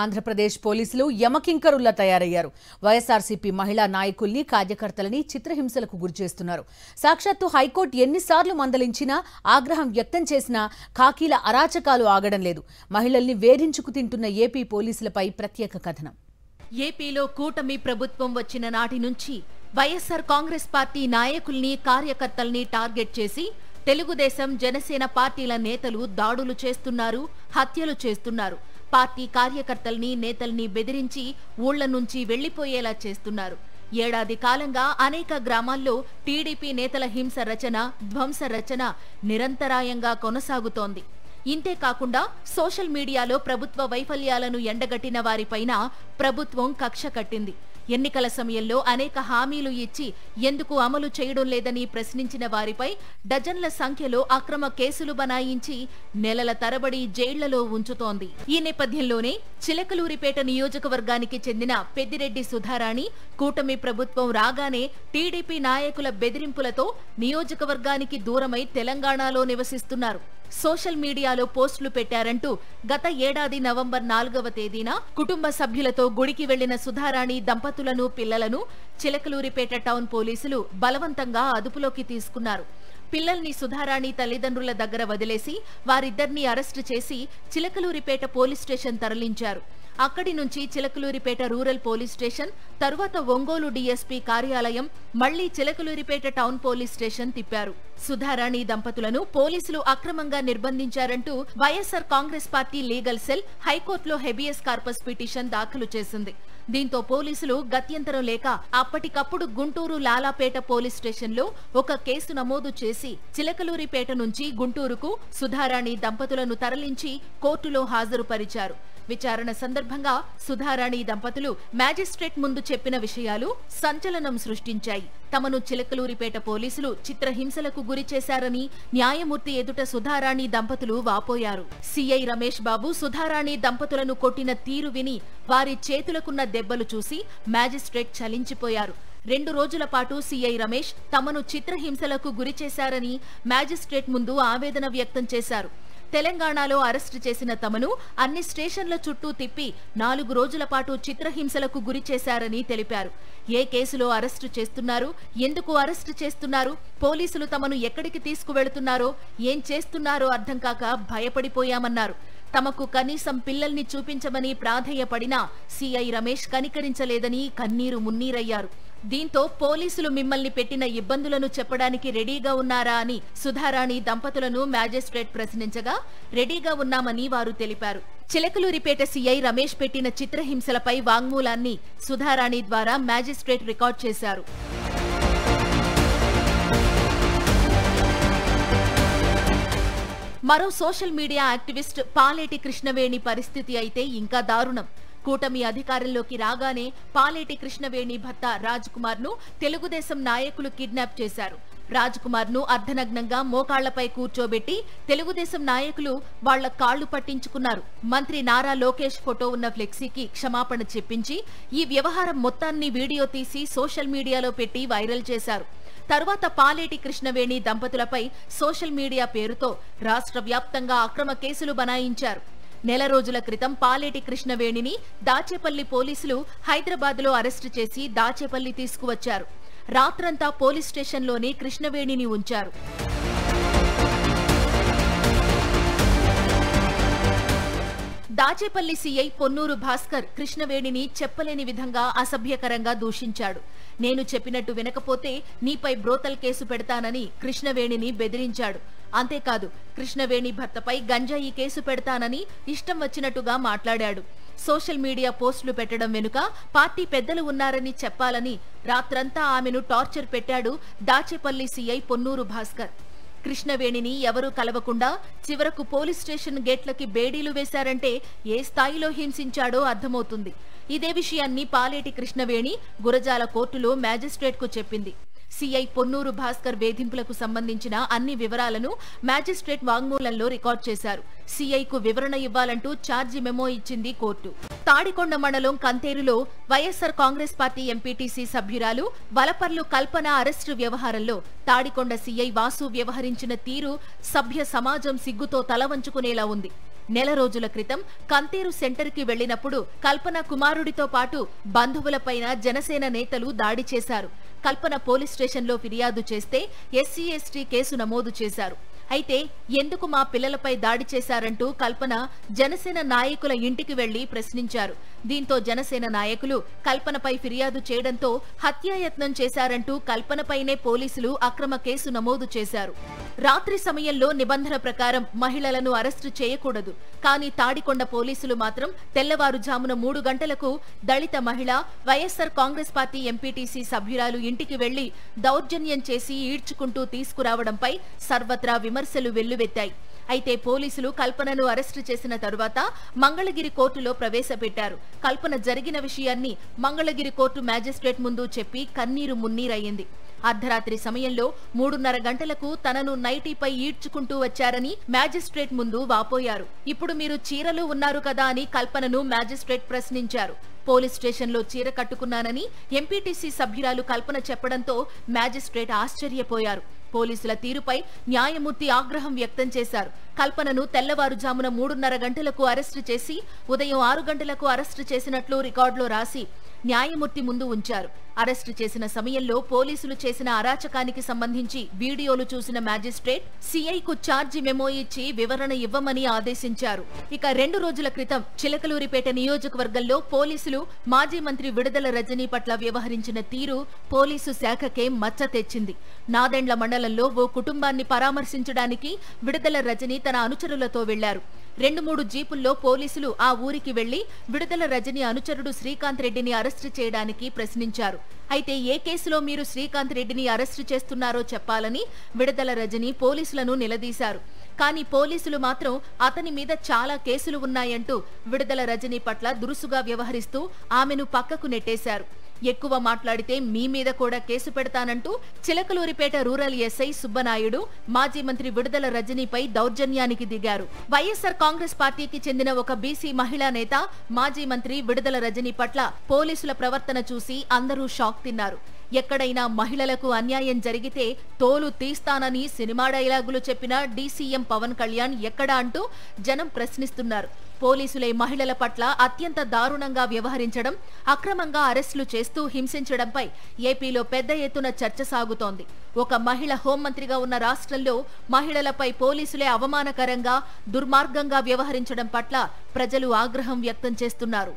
ఆంధ్రప్రదేశ్ పోలీసులు యమకింకరుల్లా తయారయ్యారు. వైఎస్ఆర్సీపీ మహిళా నాయకుల్ని, కార్యకర్తలని చిత్రహింసలకు గురిచేస్తున్నారు. సాక్షాత్తు హైకోర్టు ఎన్నిసార్లు మందలించినా, ఆగ్రహం వ్యక్తం చేసినా ఖాకీల అరాచకాలు ఆగడం లేదు. మహిళల్ని వేధించుకు తింటున్న ఏపీ పోలీసులపై ప్రత్యేక కథనం. ఏపీలో కూటమి ప్రభుత్వం వచ్చిన నాటి నుంచి వైఎస్ఆర్ కాంగ్రెస్ పార్టీ నాయకుల్ని, కార్యకర్తల్ని టార్గెట్ చేసి తెలుగుదేశం, జనసేన పార్టీల నేతలు దాడులు చేస్తున్నారు, హత్యలు చేస్తున్నారు. పార్టీ కార్యకర్తల్ని, నేతల్ని బెదిరించి ఊళ్ల నుంచి వెళ్లిపోయేలా చేస్తున్నారు. ఏడాది కాలంగా అనేక గ్రామాల్లో టీడీపీ నేతల హింస రచన, ధ్వంస రచన నిరంతరాయంగా కొనసాగుతోంది. ఇంతే కాకుండా సోషల్ మీడియాలో ప్రభుత్వ వైఫల్యాలను ఎండగట్టిన వారిపైన ప్రభుత్వం కక్ష కట్టింది. ఎన్నికల సమయంలో అనేక హామీలు ఇచ్చి ఎందుకు అమలు చేయడం లేదని ప్రశ్నించిన వారిపై డజన్ల సంఖ్యలో అక్రమ కేసులు బనాయించి నెలల తరబడి జైళ్లలో ఉంచుతోంది. ఈ నేపథ్యంలోనే చిలకలూరిపేట నియోజకవర్గానికి చెందిన పెద్దిరెడ్డి సుధారాణి కూటమి ప్రభుత్వం రాగానే టీడీపీ నాయకుల బెదిరింపులతో నియోజకవర్గానికి దూరమై తెలంగాణలో నివసిస్తున్నారు. సోషల్ మీడియాలో పోస్టులు పెట్టారంటూ గత ఏడాది నవంబర్ 4వ తేదీన కుటుంబ సభ్యులతో గుడికి వెళ్లిన సుధారాణి దంపతులను, పిల్లలను చిలకలూరిపేట టౌన్ పోలీసులు బలవంతంగా అదుపులోకి తీసుకున్నారు. పిల్లల్ని సుధారాణి తల్లిదండ్రుల దగ్గర వదిలేసి వారిద్దరినీ అరెస్టు చేసి చిలకలూరిపేట పోలీస్ స్టేషన్ తరలించారు. అక్కడి నుంచి చిలకలూరిపేట రూరల్ పోలీస్ స్టేషన్, తరువాత ఒంగోలు డీఎస్పీ కార్యాలయం, మళ్లీ చిలకలూరిపేట టౌన్ పోలీస్ స్టేషన్ తిప్పారు. సుధారాణి దంపతులను పోలీసులు అక్రమంగా నిర్బంధించారంటూ YSR Congress party legal cell హైకోర్టులో హెబియస్ కార్పస్ పిటిషన్ దాఖలు చేసింది. దీంతో పోలీసులు గత్యంతరం లేక అప్పటికప్పుడు గుంటూరు లాలాపేట పోలీస్ స్టేషన్లో ఒక కేసు నమోదు చేసి చిలకలూరిపేట నుంచి గుంటూరుకు సుధారాణి దంపతులను తరలించి కోర్టులో హాజరుపరిచారు. విచారణ సందర్భంగా సుధారాణి దంపతులు మ్యాజిస్ట్రేట్ ముందు చెప్పిన విషయాలు సంచలనం సృష్టించాయి. తమను చిలకలూరిపేట పోలీసులు చిత్రహింసలకు గురి చేశారని న్యాయమూర్తి ఎదుట సుధారాణి దంపతులు వాపోయారు. సిఐ రమేష్ బాబు సుధారాణి దంపతులను కొట్టిన తీరు విని వారి చేతులకున్న దెబ్బలు చూసి మ్యాజిస్ట్రేట్ చలించిపోయారు. 2 రోజుల పాటు సిఐ రమేష్ తమను చిత్రహింసలకు గురి చేశారని మ్యాజిస్ట్రేట్ ముందు ఆవేదన వ్యక్తం చేశారు. తెలంగాణలో అరెస్టు చేసిన తమను అన్ని స్టేషన్ల చుట్టూ తిప్పి 4 రోజుల పాటు చిత్రహింసలకు గురి చేశారని తెలిపారు. ఏ కేసులో అరెస్టు చేస్తున్నారు, ఎందుకు అరెస్టు చేస్తున్నారు, పోలీసులు తమను ఎక్కడికి తీసుకువెళుతున్నారో, ఏం చేస్తున్నారో అర్థం కాక భయపడిపోయామన్నారు. తమకు కనీసం పిల్లల్ని చూపించమని ప్రాధేయపడినా సిఐ రమేష్ కనికరించలేదని కన్నీరు మున్నీరయ్యారు. దీంతో పోలీసులు మిమ్మల్ని పెట్టిన ఇబ్బందులను చెప్పడానికి రెడీగా ఉన్నారా అని సుధారాణి దంపతులను మ్యాజిస్ట్రేట్ ప్రశ్నించగా రెడీగా ఉన్నామని వారు తెలిపారు. చిలకలూరిపేట సిఐ రమేష్ పెట్టిన చిత్రహింసలపై వాంగ్మూలాన్ని సుధారాణి ద్వారా మ్యాజిస్ట్రేట్ రికార్డ్ చేశారు. మరో social media activist Paleti Krishnaveni పరిస్థితి అయితే ఇంకా దారుణం. కూటమి అధికారంలోకి రాగానే పాలేటి కృష్ణవేణి భర్త రాజ్ కుమార్ ను తెలుగుదేశం నాయకులు కిడ్నాప్ చేశారు. రాజ్ కుమార్ ను అర్ధనగ్నంగా మోకాళ్లపై కూర్చోబెట్టి తెలుగుదేశం నాయకులు వాళ్ల కాళ్లు పట్టించుకున్నారు. మంత్రి నారా లోకేష్ ఫోటో ఉన్న ఫ్లెక్సీకి క్షమాపణ చెప్పించి ఈ వ్యవహారం మొత్తాన్ని వీడియో తీసి సోషల్ మీడియాలో పెట్టి వైరల్ చేశారు. తరువాత పాలేటి కృష్ణవేణి దంపతులపై సోషల్ మీడియా పేరుతో రాష్ట్ర వ్యాప్తంగా అక్రమ కేసులు బనాయించారు. నెల రోజుల క్రితం పాలేటి కృష్ణవేణిని దాచేపల్లి పోలీసులు హైదరాబాద్లో అరెస్టు చేసి దాచేపల్లి తీసుకువచ్చారు. రాత్రంతా పోలీస్ స్టేషన్లోనే కృష్ణవేణిని ఉంచారు. దాచేపల్లి సీఐ పొన్నూరు భాస్కర్ కృష్ణవేణిని చెప్పలేని విధంగా అసభ్యకరంగా దూషించాడు. నేను చెప్పినట్టు వినకపోతే నీపై బ్రోతల్ కేసు పెడతానని కృష్ణవేణిని బెదిరించాడు. అంతేకాదు, కృష్ణవేణి భర్తపై గంజాయి కేసు పెడతానని ఇష్టం వచ్చినట్టుగా మాట్లాడాడు. సోషల్ మీడియా పోస్టులు పెట్టడం వెనుక పార్టీ పెద్దలు ఉన్నారని చెప్పాలని రాత్రంతా ఆమెను టార్చర్ పెట్టాడు దాచేపల్లి సీఐ పొన్నూరు భాస్కర్. కృష్ణవేణిని ఎవరూ కలవకుండా చివరకు పోలీస్ స్టేషన్ గేట్లకి బేడీలు వేశారంటే ఏ స్థాయిలో హింసించాడో అర్థమవుతుంది. ఇదే విషయాన్ని పాలేటి కృష్ణవేణి గురజాల కోర్టులో మ్యాజిస్ట్రేట్కు చెప్పింది. సిఐ పొన్నూరు భాస్కర్ వేధింపులకు సంబంధించిన అన్ని వివరాలను మ్యాజిస్ట్రేట్ వాంగ్మూలంలో రికార్డ్ చేశారు. సిఐకు వివరణ ఇవ్వాలంటూ ఛార్జీ మెమో ఇచ్చింది కోర్టు. తాడికొండ మండలం కంతేరులో వైఎస్ఆర్ కాంగ్రెస్ పార్టీ ఎంపీటీసీ సభ్యురాలు వలపర్లు కల్పన అరెస్టు వ్యవహారంలో తాడికొండ సిఐ వాసు వ్యవహరించిన తీరు సభ్య సమాజం సిగ్గుతో తలవంచుకునేలా ఉంది. నెల రోజుల క్రితం కంతేరు సెంటర్కి వెళ్లినప్పుడు కల్పన కుమారుడితో పాటు బంధువులపైన జనసేన నేతలు దాడి చేశారు. కల్పన పోలీస్ స్టేషన్లో ఫిర్యాదు చేస్తే SC/ST కేసు నమోదు చేశారు. అయితే ఎందుకు మా పిల్లలపై దాడి చేశారంటూ కల్పన జనసేన నాయకుల ఇంటికి వెళ్లి ప్రశ్నించారు. దీంతో జనసేన నాయకులు కల్పనపై ఫిర్యాదు చేయడంతో హత్యాయత్నం చేశారంటూ కల్పనపైనే పోలీసులు అక్రమ కేసు నమోదు చేశారు. రాత్రి సమయంలో నిబంధన ప్రకారం మహిళలను అరెస్టు చేయకూడదు. కానీ తాడికొండ పోలీసులు మాత్రం తెల్లవారుజామున 3 గంటలకు దళిత మహిళ వైఎస్ఆర్ కాంగ్రెస్ పార్టీ ఎంపీటీసీ సభ్యురాలు ఇంటికి వెళ్లి దౌర్జన్యం చేసి ఈడ్చుకుంటూ తీసుకురావడంపై సర్వత్రా విమర్శలు వెల్లువెత్తాయి. అయితే పోలీసులు కల్పనను అరెస్టు చేసిన తరువాత మంగళగిరి కోర్టులో ప్రవేశపెట్టారు. కల్పన జరిగిన విషయాన్ని మంగళగిరి కోర్టు మ్యాజిస్ట్రేట్ ముందు చెప్పి కన్నీరు మున్నీరయ్యింది. అర్ధరాత్రి సమయంలో 3:30 గంటలకు తనను నైటీపై ఈడ్చుకుంటూ వచ్చారని మ్యాజిస్ట్రేట్ ముందు వాపోయారు. ఇప్పుడు మీరు చీరలో ఉన్నారు కదా అని కల్పనను మ్యాజిస్ట్రేట్ ప్రశ్నించారు. పోలీస్ స్టేషన్లో చీర కట్టుకున్నానని ఎంపీటీసీ సభ్యురాలు కల్పన చెప్పడంతో మ్యాజిస్ట్రేట్ ఆశ్చర్యపోయారు. పోలీసుల తీరుపై న్యాయమూర్తి ఆగ్రహం వ్యక్తం చేశారు. కల్పనను తెల్లవారుజామున 3:30 గంటలకు అరెస్టు చేసి ఉదయం 6 గంటలకు అరెస్టు చేసినట్లు రికార్డులో రాసి న్యాయమూర్తి ముందు ఉంచారు. అరెస్టు చేసిన సమయంలో పోలీసులు చేసిన అరాచకానికి సంబంధించి వీడియోలు చూసిన మ్యాజిస్ట్రేట్ సిఐకు ఛార్జీ మెమో ఇచ్చి వివరణ ఇవ్వమని ఆదేశించారు. ఇక 2 రోజుల క్రితం చిలకలూరిపేట నియోజకవర్గంలో పోలీసులు మాజీ మంత్రి విడుదల రజనీ పట్ల వ్యవహరించిన తీరు పోలీసు శాఖకే మచ్చ తెచ్చింది. నాదెండ్ల మండలంలో ఓ కుటుంబాన్ని పరామర్శించడానికి విడుదల రజనీ తన అనుచరులతో వెళ్లారు. 2-3 జీపుల్లో పోలీసులు ఆ ఊరికి వెళ్లి విడుదల రజనీ అనుచరుడు శ్రీకాంత్ రెడ్డిని అరెస్టు చేయడానికి ప్రశ్నించారు. అయితే ఏ కేసులో మీరు శ్రీకాంత్ రెడ్డిని అరెస్టు చేస్తున్నారో చెప్పాలని విడుదల రజనీ పోలీసులను నిలదీశారు. కానీ పోలీసులు మాత్రం అతని మీద చాలా కేసులు ఉన్నాయంటూ విడుదల రజనీ పట్ల దురుసుగా వ్యవహరిస్తూ ఆమెను పక్కకు నెట్టేశారు. ఎక్కువ మాట్లాడితే మీ మీద కూడా కేసు పెడతానంటూ చిలకలూరిపేట రూరల్ ఎస్ఐ సుబ్బనాయుడు మాజీ మంత్రి విడుదల రజనీపై దౌర్జన్యానికి దిగారు. వైఎస్ఆర్ కాంగ్రెస్ పార్టీకి చెందిన ఒక బీసీ మహిళా నేత మాజీ మంత్రి విడుదల రజనీ పట్ల పోలీసుల ప్రవర్తన చూసి అందరూ షాక్ తిన్నారు. ఎక్కడైనా మహిళలకు అన్యాయం జరిగితే తోలు తీస్తానని సినిమా డైలాగులు చెప్పిన డీసీఎం పవన్ కళ్యాణ్ ఎక్కడా అంటూ జనం ప్రశ్నిస్తున్నారు. పోలీసులే మహిళల పట్ల అత్యంత దారుణంగా వ్యవహరించడం, అక్రమంగా అరెస్టులు చేస్తూ హింసించడంపై ఏపీలో పెద్ద ఎత్తున చర్చ సాగుతోంది. ఒక మహిళ హోంమంత్రిగా ఉన్న రాష్ట్రంలో మహిళలపై పోలీసులే అవమానకరంగా, దుర్మార్గంగా వ్యవహరించడం పట్ల ప్రజలు ఆగ్రహం వ్యక్తం చేస్తున్నారు.